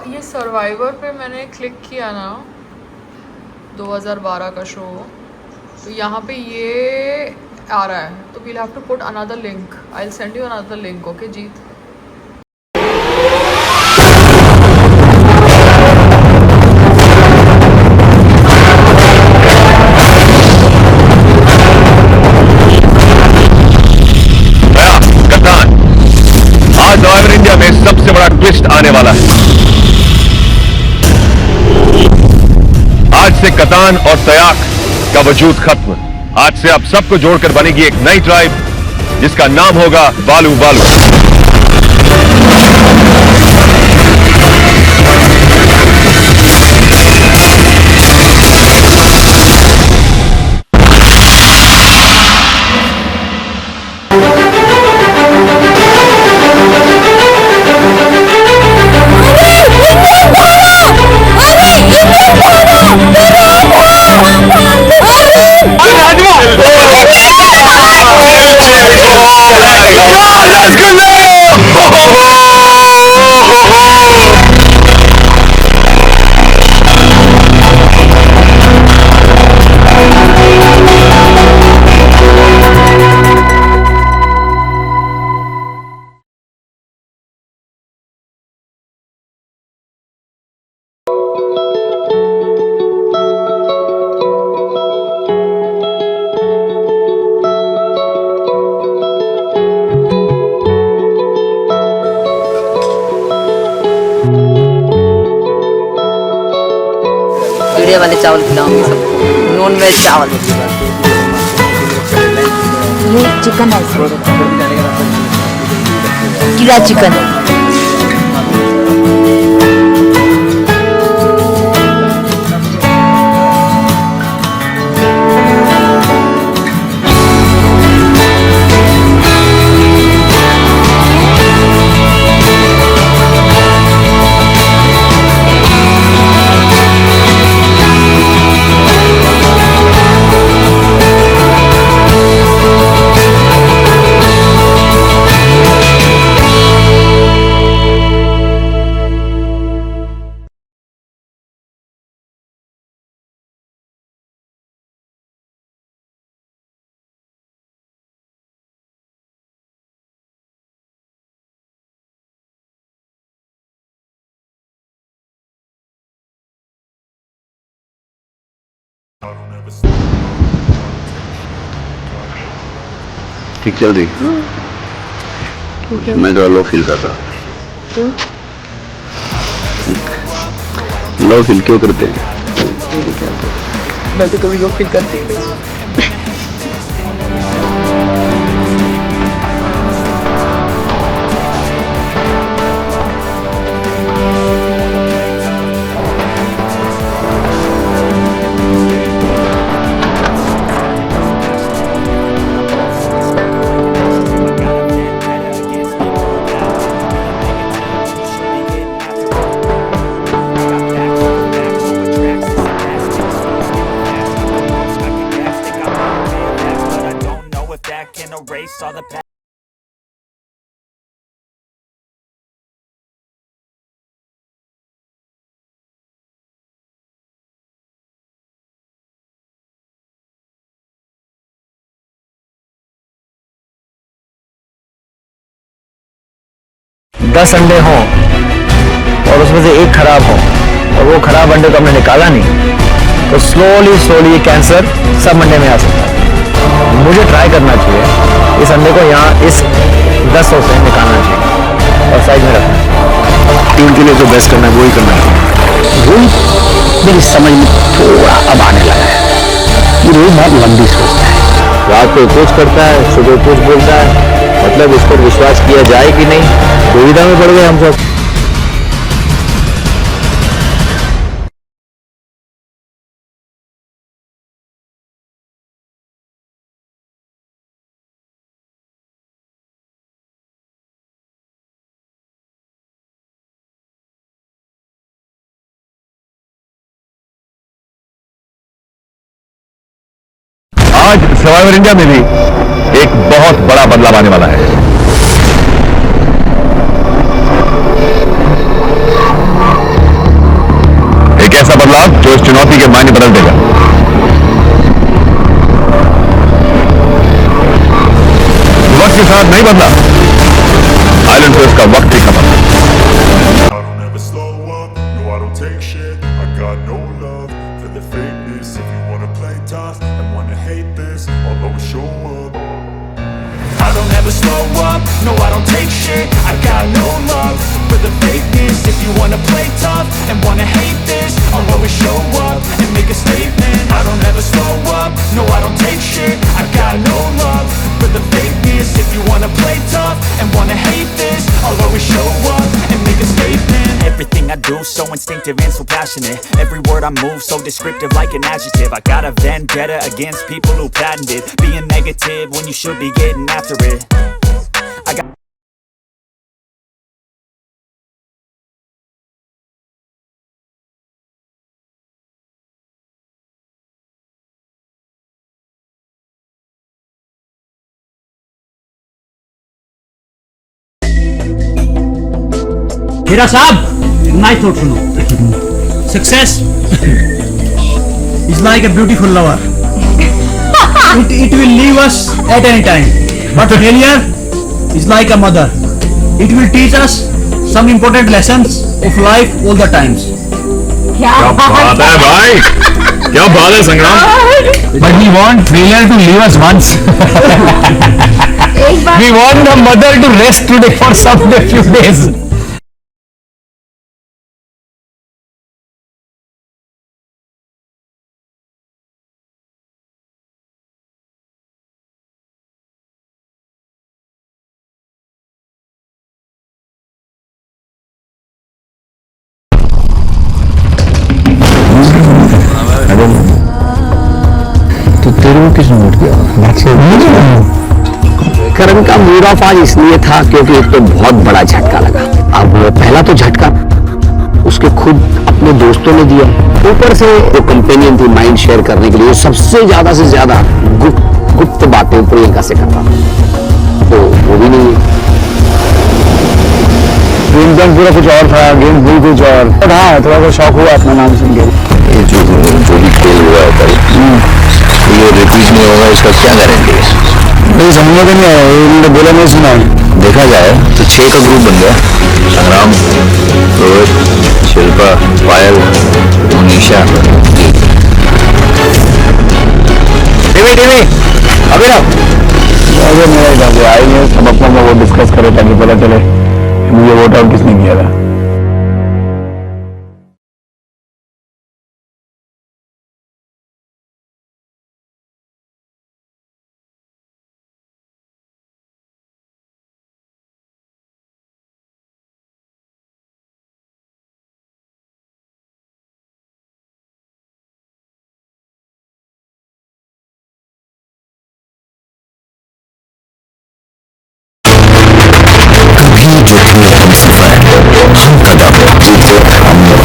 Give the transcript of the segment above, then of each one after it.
ये सर्वाइवर पे मैंने क्लिक किया ना, 2012 का शो, तो यहाँ पे ये आ रहा है, तो we'll have to put another link. I will send you another link. Okay Jeet. कप्तान, आज सर्वाइवर इंडिया में सबसे बड़ा ट्विस्ट आने वाला है। आज से कतान और तयाक का वजूद खत्म। आज से अब सबको जोड़कर बनेगी एक नई ट्राइब जिसका नाम होगा बालू बालू। कीड़े वाले चावल खिलाऊंगी सबको, नॉन वेज चावल। ये चिकन है, कीड़ा चिकन। ठीक चल रही। मैं थोड़ा लो फील कर रहा। लो फील क्यों करते हैं? मैं तो कभी लो फील करती हूँ। All the past 10 अंडे हों और उसमें से एक खराब हो और वो खराब अंडे को हमने निकाला नहीं, तो स्लोली ये कैंसर सब अंडे में आ सकता है। मुझे ट्राई करना चाहिए इस अंडे को यहाँ इस 10 से निकालना चाहिए और साइड में रखना चाहिए। टीम के लिए जो बेस्ट करना है वो ही करना चाहिए। रोहित मेरी समझ में थोड़ा अब आने लगा है कि रोहित बहुत लंबी सोचता है। रात को कुछ करता है, सुबह कुछ बोलता है, मतलब इस पर विश्वास किया जाए कि नहीं, दुविधा में पड़ गए हम सब। आज सर्वाइवर इंडिया में भी एक बहुत बड़ा बदलाव आने वाला है। उस चुनौती के मायने बदल देगा। वक्त के साथ नहीं बदला, आइलैंड पे उसका वक्त ही खत्म। I don't ever slow up, no I don't take shit. I got no love for the fakeness. If you wanna play tough and wanna hate this, I'll always show up. I don't ever slow up, no I don't take shit. I got no love for the fakeness. If you wanna play tough and wanna hate this, I'll always show up and make a statement. I don't ever slow up, no I don't take shit. I got no love for the fakeness. If you wanna play tough and wanna hate this, I'll always show up and make a statement. Everything I do so instinctive and so passionate. Every word I move so descriptive like an adjective. I got a vendetta against people who patented being negative when you should be getting after it. I got हीरा साहब nice thought सुनो success is like a beautiful lover it will leave us at any time but failure is like a mother it will teach us some important lessons of life all the times क्या बात है भाई, क्या बात है संग्राम। But we want failure to leave us once. We want the mother to rest today for some few days. तो तेरे को किसने नोट किया? करण का मूड ऑफ आज इसलिए था क्योंकि एक तो बहुत बड़ा झटका लगा। अब पहला तो झटका उसके खुद अपने दोस्तों ने दिया, ऊपर से जो कंपेनियन थी माइंड शेयर करने के लिए सबसे ज्यादा से ज्यादा गुप्त बातें प्रियंका से करता तो वो भी नहीं है। गेम जन पूरा कुछ और था, गेम हुई कुछ और। बट हाँ थोड़ा सा शौक हुआ अपना नाम सुन के। ये जो भी खेल हुआ है कल ये रिपीट नहीं होगा इसका क्या गारंटी है? नहीं समझ में नहीं आया, इन्होंने बोला नहीं सुना। देखा जाए तो 6 का ग्रुप बन गया। संग्राम, रोहित, शिल्पा, पायल, मनीषा। टीवी अभी ना अगर मेरा हिसाब से आएंगे सब अपना में वो डिस्कस करें ताकि पता चले मुझे वोट आउट किसने किया था।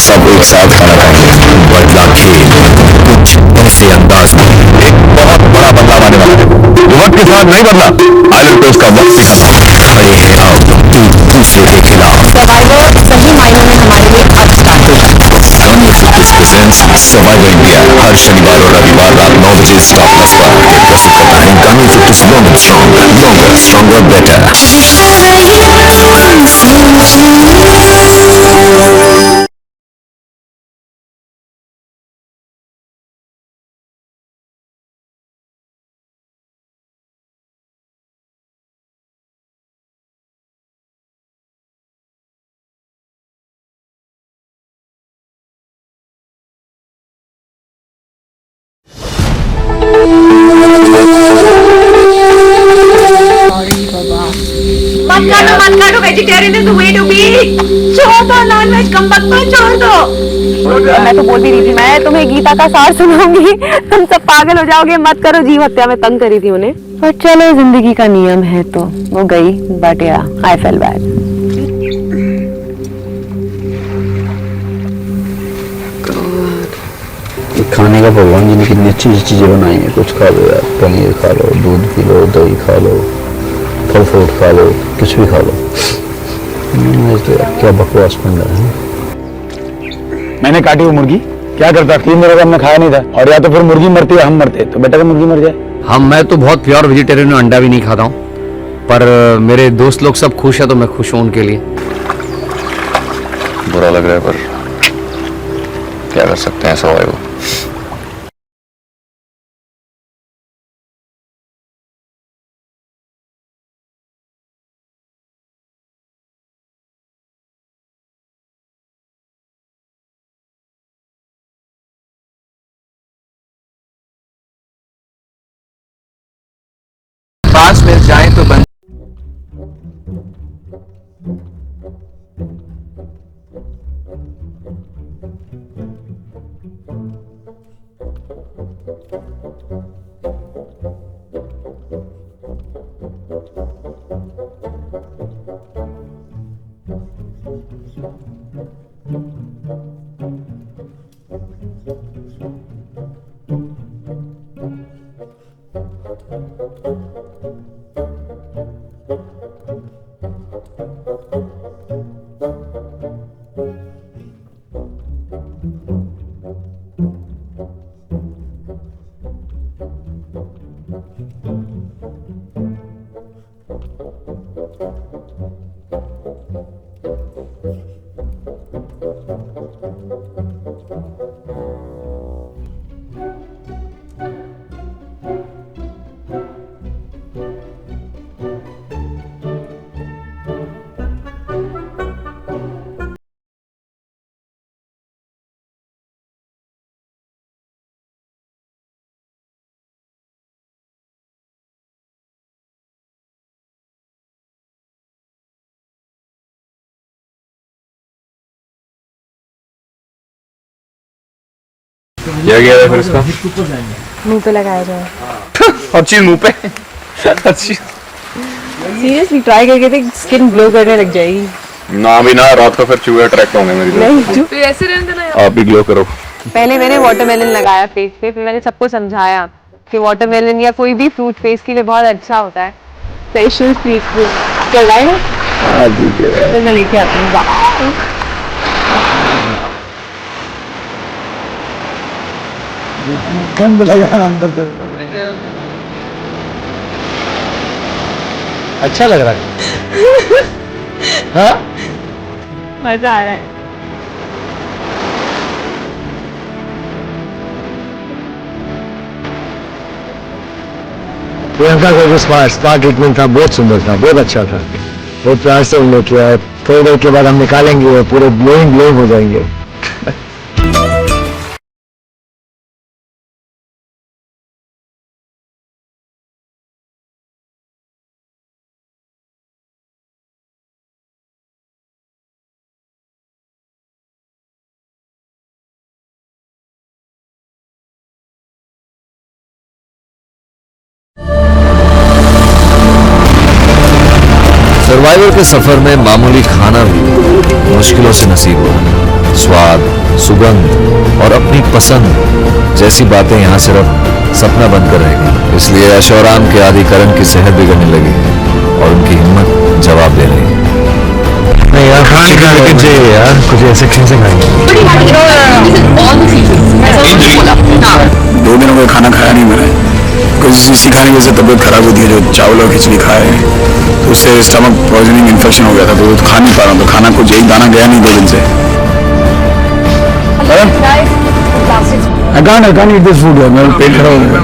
सब एक साथ खाना खाएंगे। बदला खेल कुछ ऐसे अंदाज में एक बहुत बड़ा बदलाव आने वाला है, जो वक्त के साथ नहीं बदला, आइलैंड पे उसका वक्त ही खत्म। खड़े हैं अब दूसरे के खिलाफ। सर्वाइवर सही मायनों में हमारे लिए अब स्टार्ट होगा। Sony fitness presents Survivor India हर शनिवार और रविवार रात 9 बजे स्टार प्लस पर। प्रस्तुत करता है गामी फिटनेस लॉन्गर स्ट्रॉन्गर बेटर। मत काटो vegetarian is the way to be. छोड़ दो नॉन वेज कम वक्त पर छोड़ दो। मैं तो बोलती रही थी मैं तुम्हें गीता का सार सुनाऊंगी, तुम सब पागल हो जाओगे। मत करो, जीव हत्या में तंग करी थी उन्हें। पर चलो जिंदगी का नियम है तो वो गई, बट या आई फेल बैड। खाने का भगवान जी ने कितनी अच्छी चीजें बनाई हैं। कुछ खा लो यार, पनीर खा लो, दूध पी लो, दही खा लो, फल फ्रूट खा लो, कुछ भी खा लो। तो यार क्या बकवास बन रहा है। मैंने काटी वो मुर्गी क्या करता, 3 दिनों का हमने खाया नहीं था, और या तो फिर मुर्गी मरती है हम मरते, तो बेटर है मुर्गी मर जाए। हम मैं तो बहुत प्योर वेजिटेरियन हूँ, अंडा भी नहीं खाता हूँ, पर मेरे दोस्त लोग सब खुश है तो मैं खुश हूँ उनके लिए। बुरा लग रहा है पर क्या कर सकते हैं, सवाल वो। पास मिल जाए तो बन। क्या किया था फिर इसका? मुंह पे लगाया जाए। हर चीज मुंह पे। सीरियसली ट्राई करके देख, स्किन ग्लो करने लग जाएगी। ना भी ना, रात को फिर चूहे अट्रैक्ट होंगे मेरी तरफ। नहीं तो ऐसे रहने देना यार। आप भी ग्लो करो। पहले मैंने वाटरमेलन लगाया फेस पे, फिर मैंने सबको समझाया कि वाटरमेलन या कोई भी फ्रूट फेस के लिए बहुत अच्छा होता है। स्पेशल स्वीट फ्रूट चल रहा है। हाँ जी, तो मैं लेके आती हूँ। गंद लगा अंदर से। अच्छा लग रहा है। हाँ? मजा आ रहा है। प्रियंका का जो स्पा ट्रीटमेंट था बहुत सुंदर था, बहुत अच्छा था, बहुत प्यार से उन्होंने किया है। थोड़ी देर के बाद हम निकालेंगे, पूरे ग्लोइंग हो जाएंगे। सर्वाइवल के सफर में मामूली खाना भी मुश्किलों से नसीब हुआ। स्वाद, सुगंध और अपनी पसंद जैसी बातें यहाँ सिर्फ सपना बनकर रह गई। इसलिए ऐशोआराम के आदिकरण की सेहत बिगड़ने लगी और उनकी हिम्मत जवाब दे रही है। नहीं यार, खाने का लेकिन चाहिए यार, कुछ ऐसे कैसे खाएंगे? 2 दिनों का खाना खाया नहीं मैंने, कुछ इसी खाने की वजह से तबीयत खराब होती है। जो चावल और खिचड़ी खाए तो उससे स्टमक पॉइजनिंग इन्फेक्शन हो गया था, तो खा नहीं पा रहा हूँ। तो खाना कुछ एक दाना गया नहीं 2 दिन से। I can't eat this food, मेरा पेट खराब हो गया।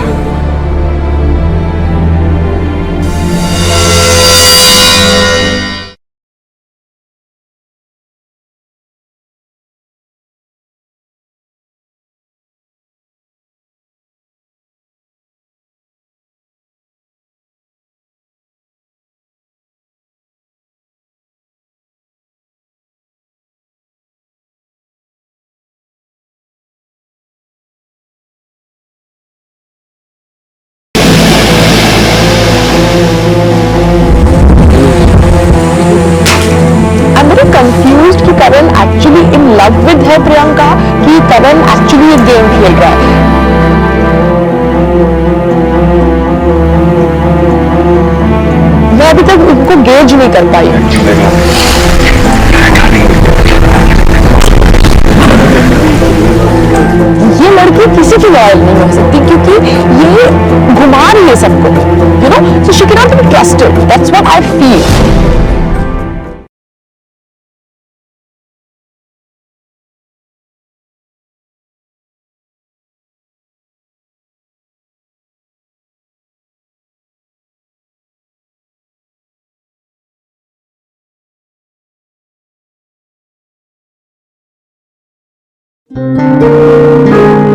कंफ्यूज्ड कि करण एक्चुअली इन लव विद है प्रियंका, कि करण एक्चुअली ये गेम खेल रहा है। मैं अभी तक उनको गेज नहीं कर पाई। ये किसी की लॉयल नहीं हो सकती क्योंकि ये घुमा रही है सबको, you know, so she can not be trusted, that's what I feel.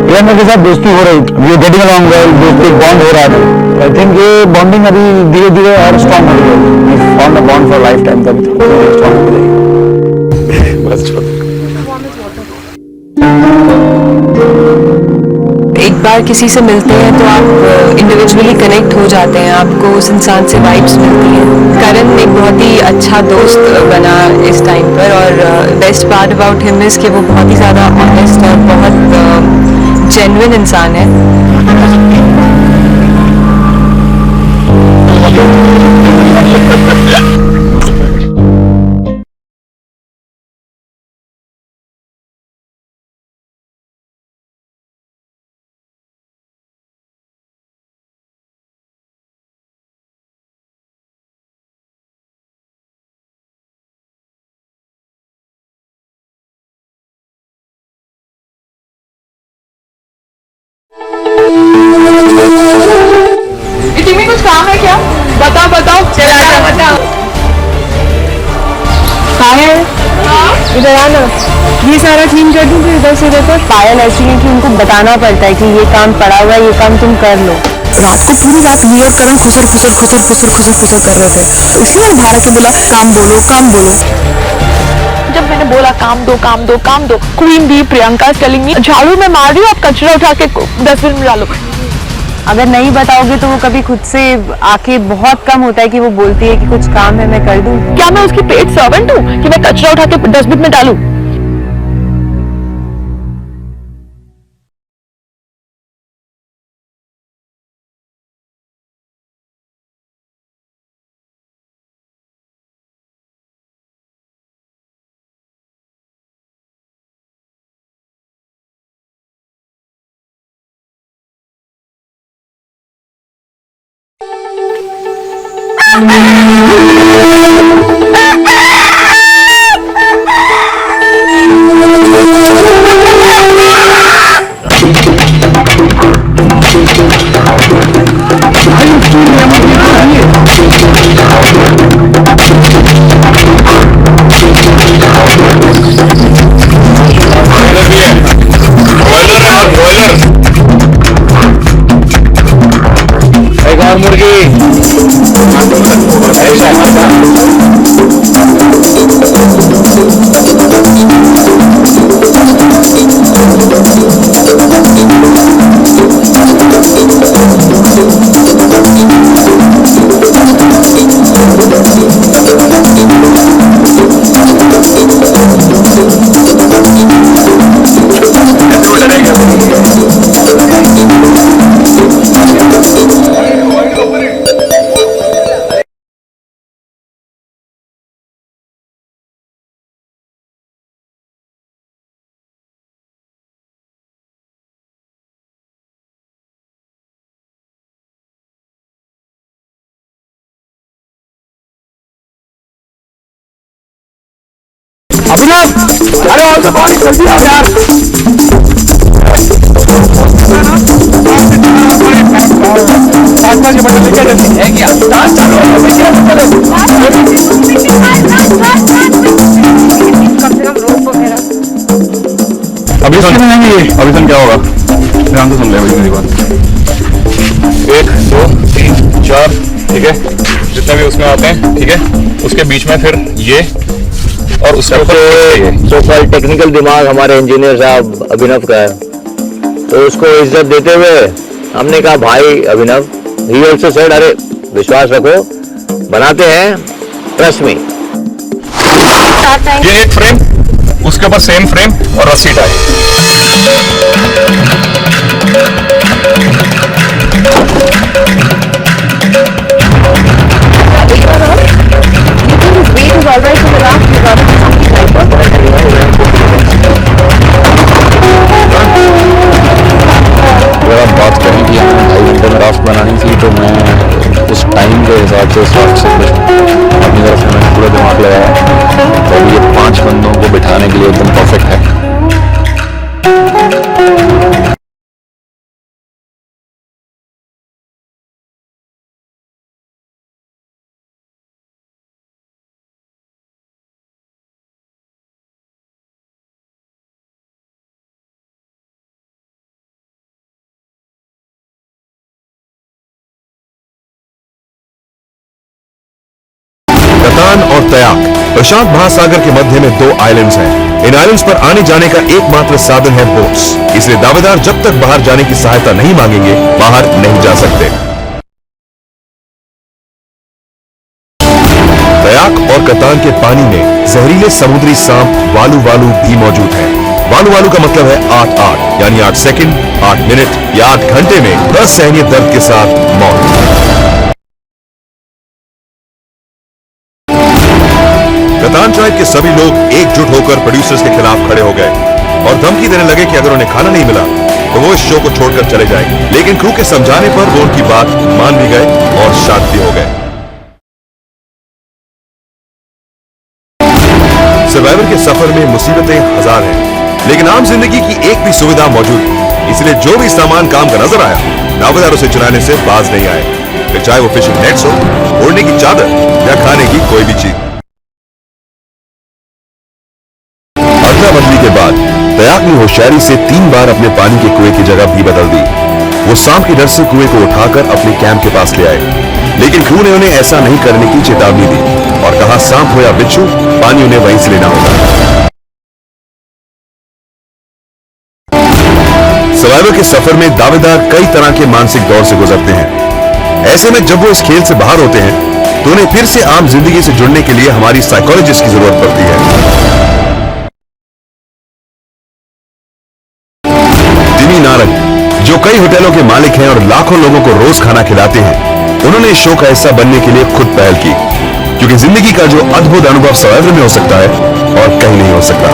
Priyanka के साथ दोस्ती हो रही, we are getting along well, दोस्ती बॉन्ड हो रहा था। आई थिंक ये बॉन्डिंग अभी धीरे धीरे और स्ट्रॉन्ग हो रही है। We found a bond for life time, तभी तो स्ट्रॉन्ग हो जाएगी। बस छोड़। एक बार किसी से मिलते हैं तो आप इंडिविजुअली कनेक्ट हो जाते हैं, आपको उस इंसान से वाइब्स मिलती हैं। करण एक बहुत ही अच्छा दोस्त बना इस टाइम पर, और best part about him is कि वो बहुत ही ज़्यादा ऑनेस्ट और बहुत जेन्युइन इंसान है। मीटिंग में कुछ काम है क्या? बताओ बताओ। चला बताओ। पायल, इधर आना, ये सारा क्लीन कर दूँ फिर इधर से इधर पर। पायल ऐसी है कि उनको बताना पड़ता है कि ये काम पड़ा हुआ है, ये काम तुम कर लो। रात को पूरी रात ये और करण खुसर खुसर खुसर खुसर खुसर खुसर कर रहे थे, तो इसलिए मैंने भारत को बोला काम बोलो काम बोलो। जब मैंने बोला काम दो काम दो काम दो, क्वीन दी प्रियंका टेलिंग मी झाड़ू में मार रही हूँ, आप कचरा उठा के डस्टबिन में डालो। अगर नहीं बताओगे तो वो कभी खुद से आके, बहुत कम होता है कि वो बोलती है कि कुछ काम है मैं कर दूं। क्या मैं उसकी पेट सर्वेंट हूँ कि मैं कचरा उठा के डस्टबिन में डालूं? एक और मुर्गी। अभिनव, अरे और तो बहुत जल्दी आओ यार। आसमान के बटन लेके जल्दी है क्या? डांस चालू है, कम से कम रोक वगैरह। अभी सुन क्या होगा, ध्यान से सुन ले मेरी बात। 1 2 3 4, ठीक है, जितने भी उसमें आते हैं, ठीक है, उसके बीच में फिर ये और उसके ऊपर सो कॉल्ड टेक्निकल दिमाग हमारे इंजीनियर साहब अभिनव का है, तो उसको इज्जत देते हुए हमने कहा भाई अभिनव, ही ऑल्सो सेड अरे विश्वास रखो, बनाते हैं, ट्रस्ट मी। ये एक फ्रेम, उसके ऊपर सेम फ्रेम और रस्सी टाई। तयाक। प्रशांत महासागर के मध्य में 2 आइलैंड्स हैं। इन आइलैंड्स पर आने जाने का एकमात्र साधन है बोट्स, इसलिए दावेदार जब तक बाहर जाने की सहायता नहीं मांगेंगे बाहर नहीं जा सकते। तयाक और कतान के पानी में जहरीले समुद्री सांप वालू वालू भी मौजूद है। वालू वालू का मतलब है 8-8, यानी 8 सेकंड, 8 मिनट या 8 घंटे में असहनीय दर्द के साथ मौत। कतान ट्राइब के सभी लोग एकजुट होकर प्रोड्यूसर्स के खिलाफ खड़े हो गए और धमकी देने लगे कि अगर उन्हें खाना नहीं मिला तो वो इस शो को छोड़कर चले जाएंगे। लेकिन क्रू के समझाने पर वो उनकी बात मान भी गए और शांत भी हो गए। सर्वाइवर के सफर में मुसीबतें हजार हैं, लेकिन आम जिंदगी की एक भी सुविधा मौजूद है। इसलिए जो भी सामान काम का नजर आया, दावेदारों से चुराने से बाज नहीं आए, फिर चाहे वो फिशिंग नेट्स हो, ओढ़ने की चादर या खाने की कोई भी चीज। अदला बदली के बाद तयाक ने होशियारी से 3 बार अपने पानी के कुएं की जगह भी बदल दी। वो सांप के डर से कुएं को उठाकर अपने कैंप के पास ले आए, लेकिन क्रू ने उन्हें ऐसा नहीं करने की चेतावनी दी और कहा सांप हो या बिच्छू, पानी उन्हें वहीं से लेना होगा। सर्वाइवर के सफर में दावेदार कई तरह के मानसिक दौर से गुजरते हैं। ऐसे में जब वो इस खेल से बाहर होते हैं तो उन्हें फिर से आम जिंदगी से जुड़ने के लिए हमारी साइकोलॉजिस्ट की जरूरत पड़ती है। टिमी नारंग, जो कई होटलों के मालिक हैं और लाखों लोगों को रोज खाना खिलाते हैं, उन्होंने इस शो का हिस्सा बनने के लिए खुद पहल की, क्योंकि जिंदगी का जो अद्भुत अनुभव सर्वाइवर में हो सकता है और कहीं नहीं हो सकता।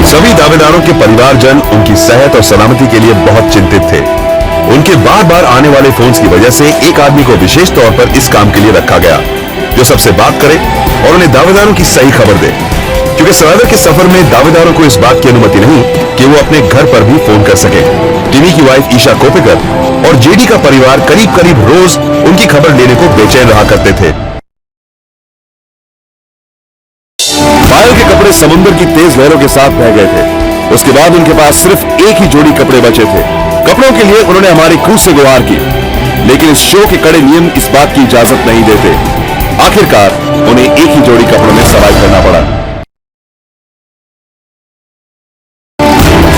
सभी दावेदारों के परिवारजन उनकी सेहत और सलामती के लिए बहुत चिंतित थे। उनके बार बार आने वाले फोन्स की वजह से एक आदमी को विशेष तौर पर इस काम के लिए रखा गया, जो सबसे बात करे और उन्हें दावेदारों की सही खबर दे, क्योंकि सर्वाइवर के सफर में दावेदारों को इस बात की अनुमति नहीं कि वो अपने घर पर भी फोन कर सके। टिमी की वाइफ ईशा कोपेकर और जेडी का परिवार करीब करीब रोज उनकी खबर लेने को बेचैन रहा करते थे। पायल के कपड़े समुद्र की तेज लहरों के साथ बह गए थे। उसके बाद उनके पास सिर्फ एक ही जोड़ी कपड़े बचे थे। कपड़ों के लिए उन्होंने हमारी क्रू से गुहार की, लेकिन इस शो के कड़े नियम इस बात की इजाजत नहीं देते। आखिरकार उन्हें एक ही जोड़ी कपड़ों में सर्वाइव करना पड़ा।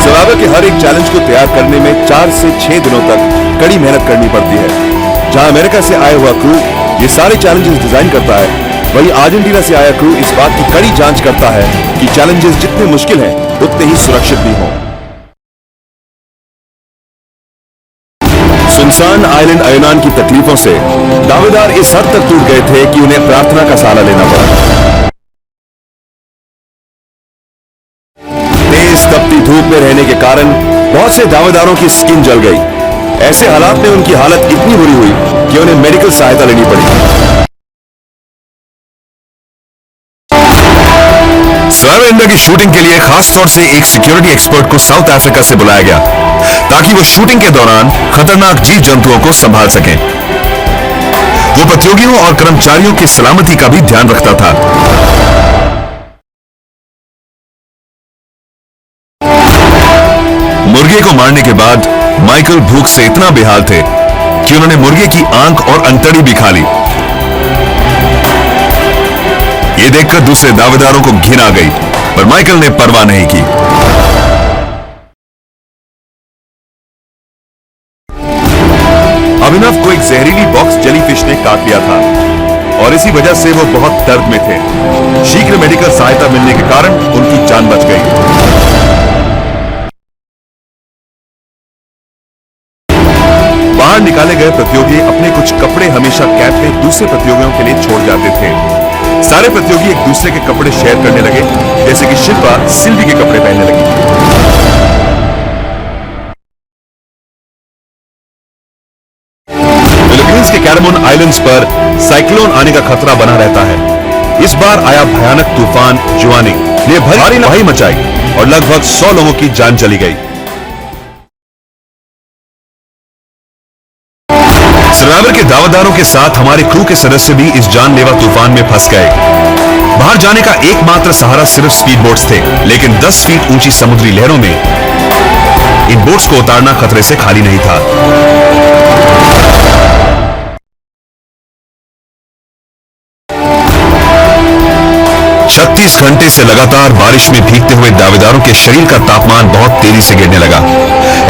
सर्वाइवर के हर एक चैलेंज को तैयार करने में 4 से 6 दिनों तक कड़ी मेहनत करनी पड़ती है। जहां अमेरिका से आया हुआ क्रू ये सारे चैलेंजेस डिजाइन करता है, वहीं अर्जेंटीना से आया क्रू इस बात की कड़ी जांच करता है कि चैलेंजेस जितने मुश्किल हैं उतने ही सुरक्षित भी हों। सुनसान आइलैंड अयनान की तकलीफों से दावेदार इस हद तक टूट गए थे कि उन्हें प्रार्थना का सहारा लेना पड़ा। तेज तपती धूप में रहने के कारण बहुत से दावेदारों की स्किन जल गई। ऐसे हालात में उनकी हालत इतनी बुरी हुई कि उन्हें मेडिकल सहायता लेनी पड़ी। सर्वाइवर इंडिया की शूटिंग के लिए खास तौर से एक सिक्योरिटी एक्सपर्ट को साउथ अफ्रीका से बुलाया गया, ताकि वो शूटिंग के दौरान खतरनाक जीव जंतुओं को संभाल सकें। वो प्रतियोगियों और कर्मचारियों की सलामती का भी ध्यान रखता था। मुर्गे को मारने के बाद माइकल भूख से इतना बेहाल थे कि उन्होंने मुर्गे की आंख और अंतड़ी भी खा ली। ये देखकर दूसरे दावेदारों को घिन आ गई, पर माइकल ने परवाह नहीं की। अभिनव को एक जहरीली बॉक्स जेलीफिश ने काट लिया था और इसी वजह से वो बहुत दर्द में थे। शीघ्र मेडिकल सहायता मिलने के कारण उनकी जान बच गई। बाहर निकाले गए प्रतियोगी अपने कुछ कपड़े हमेशा कैंप में दूसरे प्रतियोगियों के लिए छोड़ जाते थे। सारे प्रतियोगी एक दूसरे के कपड़े शेयर करने लगे, जैसे कि शिल्पा सिल्वी के कपड़े पहनने लगी। फिलीपींस के कैरामोन आइलैंड्स पर साइक्लोन आने का खतरा बना रहता है। इस बार आया भयानक तूफान जुआनी ने भारी तबाही मचाई और लगभग 100 लोगों की जान चली गई। सर्वाइवर के दावेदारों के साथ हमारे क्रू के सदस्य भी इस जानलेवा तूफान में फंस गए। बाहर जाने का एकमात्र सहारा सिर्फ स्पीड बोट्स थे, लेकिन 10 फीट ऊंची समुद्री लहरों में इन बोट्स को उतारना खतरे से खाली नहीं था। कुछ घंटे से लगातार बारिश में भीगते हुए दावेदारों के शरीर का तापमान बहुत तेजी से गिरने लगा।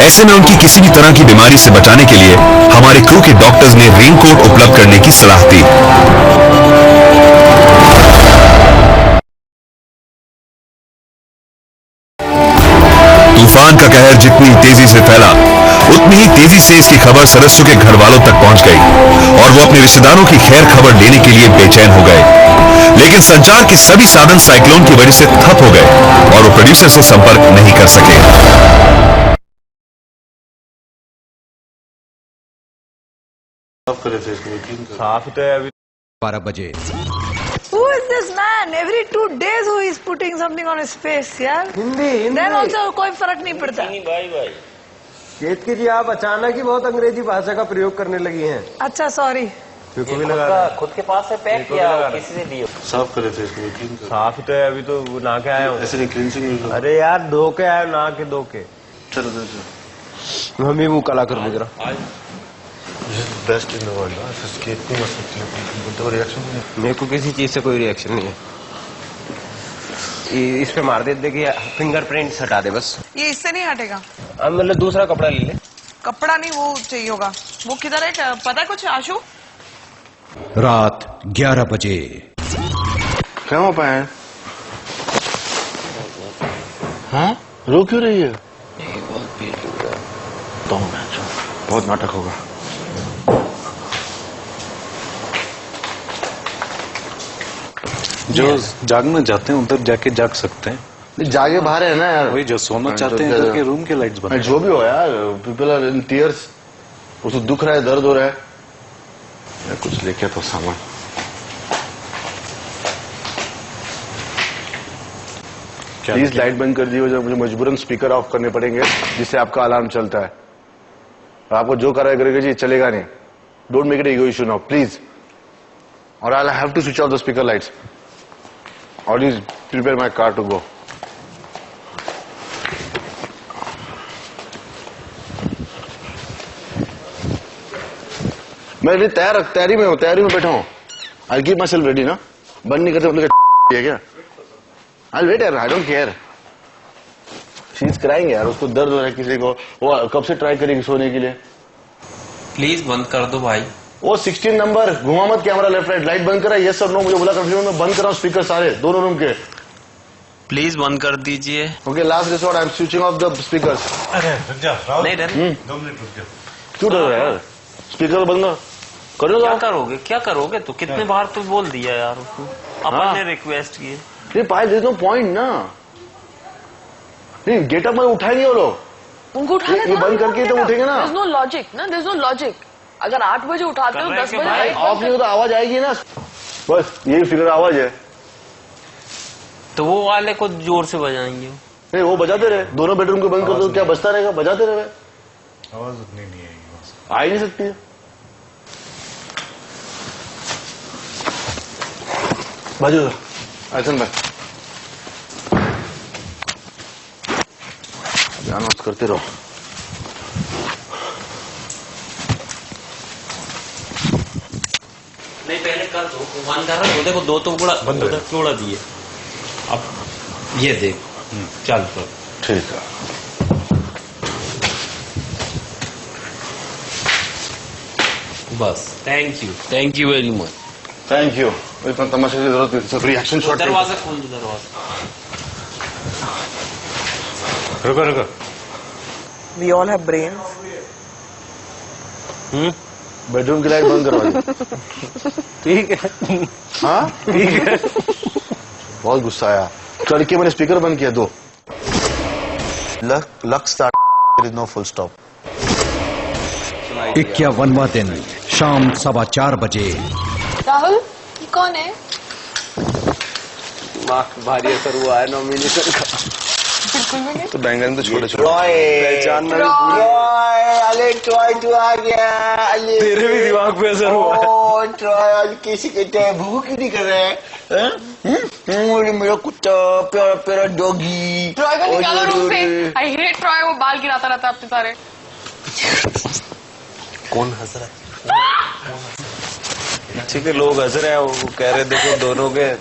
ऐसे में उनकी किसी भी तरह की बीमारी से बचाने के लिए हमारे क्रू के डॉक्टर्स ने रेनकोट उपलब्ध करने की सलाह दी। तूफान का कहर जितनी तेजी से फैला, उतनी ही तेजी से इसकी खबर सदस्यों के घर वालों तक पहुंच गई और वो अपने रिश्तेदारों की खैर खबर लेने के लिए बेचैन हो गए। लेकिन संचार के सभी साधन साइक्लोन की वजह से ठप हो गए और वो प्रोड्यूसर से संपर्क नहीं कर सके। साफ तो है अभी 12 बजे। Who is this man? Every 2 days who is putting something on his face, यार? हिंदी Then also कोई फर्क नहीं पड़ता। भाई केतकी जी, आप अचानक ही बहुत अंग्रेजी भाषा का प्रयोग करने लगी हैं। अच्छा, सॉरी। खुद के पास से पैक किया किसी ने दिया? साफ करे थे इसमें। साफ तो है अभी तो नहा के आया हूँ। ऐसे नहीं क्लींसिंग। अरे यार धो के आया, नहा के धो के। चलो हम ही वो कला कर दे जरा। Best in the world. Reaction मेरे को किसी चीज से कोई रिएक्शन नहीं है। इस पे मार दे, देखिए फिंगरप्रिंट हटा दे बस। ये इससे नहीं हटेगा। अब मतलब दूसरा कपड़ा ले ले। कपड़ा नहीं, वो चाहिए होगा। वो किधर है, पता है कुछ आशु? रात 11 बजे। क्या हो पाया? हाँ, रो क्यों रही है? बहुत भीड़ लग रहा है। तो बहुत नाटक होगा। जो जागना चाहते हैं उधर जाके जाग सकते हैं। जागे बाहर है ना यार। वही जो सोना चाहते हैं करके रूम के लाइट्स बंद। जो भी हो यार, पीपल आर इन टीयर्स। उसको दुख रहा है, दर्द हो रहा है। कुछ लेके तो सामान। प्लीज लाइट बंद कर दिए, मुझे मजबूरन स्पीकर ऑफ करने पड़ेंगे जिससे आपका अलार्म चलता है। और आपको जो कराया करेगा जी, चलेगा नहीं। Don't make it ego issue now please. और I have to switch off the speaker lights. Always prepare my car to go. मैं तैयारी में हूँ, तैयारी में बैठा हूँ। I'll keep myself ready ना। बंद नहीं करते मतलब है क्या? I'll wait यार, I don't care. She's crying यार, उसको दर्द हो रहा है किसी को। वो कब से ट्राई करेगी सोने के लिए। प्लीज बंद कर दो भाई। वो 16 नंबर घुमा मत कैमरा लेफ्ट राइट। लाइट बंद करा, यस और नो मुझे बोला कंफ्यूजन में। बंद करा स्पीकर सारे दोनों रूम के। प्लीज बंद कर दीजिए। Okay, last resort, I am switching off the speakers. अरे रुक जा राहुल। नहीं डर। 2 मिनट रुक जा। क्यों डर रहा है यार? स्पीकर बंद करो। क्या करोगे तो कितने बार तो बोल दिया यार उसको। अपन ने रिक्वेस्ट की। नहीं पायल, देयर इज नो पॉइंट ना। नहीं गेटअप में उठाएंगे वो लोग। उनको उठाने ये बंद करके तो उठेंगे ना। देयर इज नो लॉजिक ना, देयर इज नो लॉजिक। अगर 8 बजे उठाते हो 10 बजे ऑफ नहीं होता, आवाज आएगी ना। बस यही फिगर आवाज है। तो वो वाले को जोर से बजाएंगे। नहीं वो बजाते रहे, दोनों बेडरूम को बंद कर दो, क्या बजता रहेगा? बजाते रहे। आवाज उतनी नहीं आएगी। आ ही नहीं सकती है। बाजू ऐसा मैं ध्यान करते रहो। नहीं पहले कर दो, वन कर रहा। देखो 2 तो तोड़ा दिए। अब ये देख, चल तो ठीक है। बस thank you very much. Thank you. इतना तमाशे की जरूरत नहीं। सब रिएक्शन शॉट। दरवाजा खोल दो, दरवाजा। रुको। We all have brains. Bedroom की लाइट बंद करवा दी। ठीक है। हाँ ठीक है। बहुत गुस्सा आया। लड़के मैंने स्पीकर बंद किया 2। Luck start, there is no full stop. 51वां दिन, शाम 4:15 बजे। राहुल, ये कौन है? भारी असर हुआ है नॉमिनेशन का। बिल्कुल भी नहीं। तो बैंगन तो छोटे छोटे। अरे ट्रॉय तो आ गया। तेरे भी दिमाग पे असर हुआ है। ट्रॉय किसी के टाइम भूख ही नहीं कर रहे हैं। मेरा कुत्ता प्यारा प्यारा डॉगी। ट्रॉय को निकालो रूम से। आई हेट ट्रॉय, वो बाल गिराता रहता है अपने सारे। कौन हंस रहा है? पीछे के लोग हंस रहे हैं, वो कह रहे देखो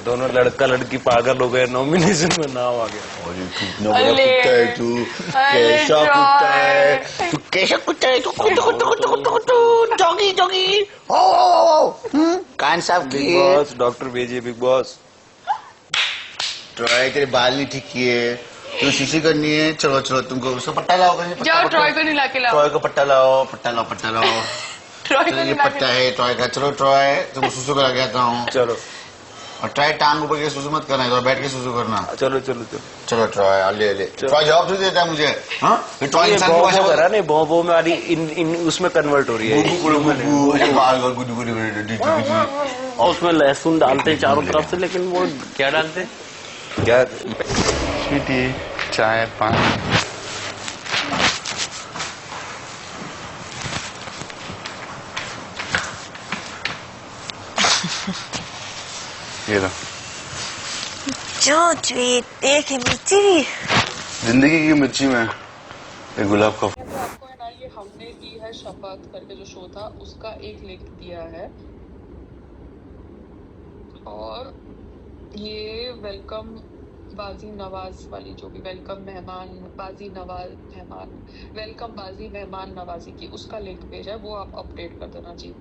दोनों लड़का लड़की पागल हो गए, नॉमिनेशन में नाम आ गया। और कितना बड़ा कुत्ता है तू, कैसा कुत्ता है तू, कैसा कुत्ता है तू, कुत्ता जॉगी जॉगी कान साफ बिग किए, बॉस डॉक्टर भेजिए, बिग बॉस। ट्रॉय तेरे बाल नहीं ठीक किए, तू शीशी करनी है, चलो चलो तुमको उसको पट्टा लाओ, जाओ ट्रॉय को नहीं लाके लाओ, ट्रॉय को पट्टा लाओ, पट्टा लाओ, पट्टा लाओ। ट्रॉय को ये नहीं पट्टा लाके है ट्रॉय का, चलो ट्रॉय तुमको सुसु करा के आता हूँ। चलो और ट्रॉय टांग ऊपर के सुसु मत करना है, तो बैठ के सुसु करना। चलो चलो चलो चलो ट्रॉय ले ले, ट्रॉय जवाब तो देता है मुझे। हाँ ट्रॉय इंसान की भाषा करा नहीं, बो में वाली इन उसमें कन्वर्ट हो रही है, और उसमें लहसुन डालते हैं चारों तरफ से, लेकिन वो क्या डालते हैं, क्या स्वीटी चाय पानी। ये लो जो स्वीट एक मिर्ची भी जिंदगी की मिर्ची में एक गुलाब का। आपको है ना, ये हमने की है शपथ करके जो शो था उसका एक लिंक दिया है, और ये वेलकम बाजी नवाज वाली जो भी वेलकम मेहमान बाजी नवाज मेहमान वेलकम बाजी मेहमान नवाजी की उसका लिंक भेजा है, वो आप अपडेट कर देना जी।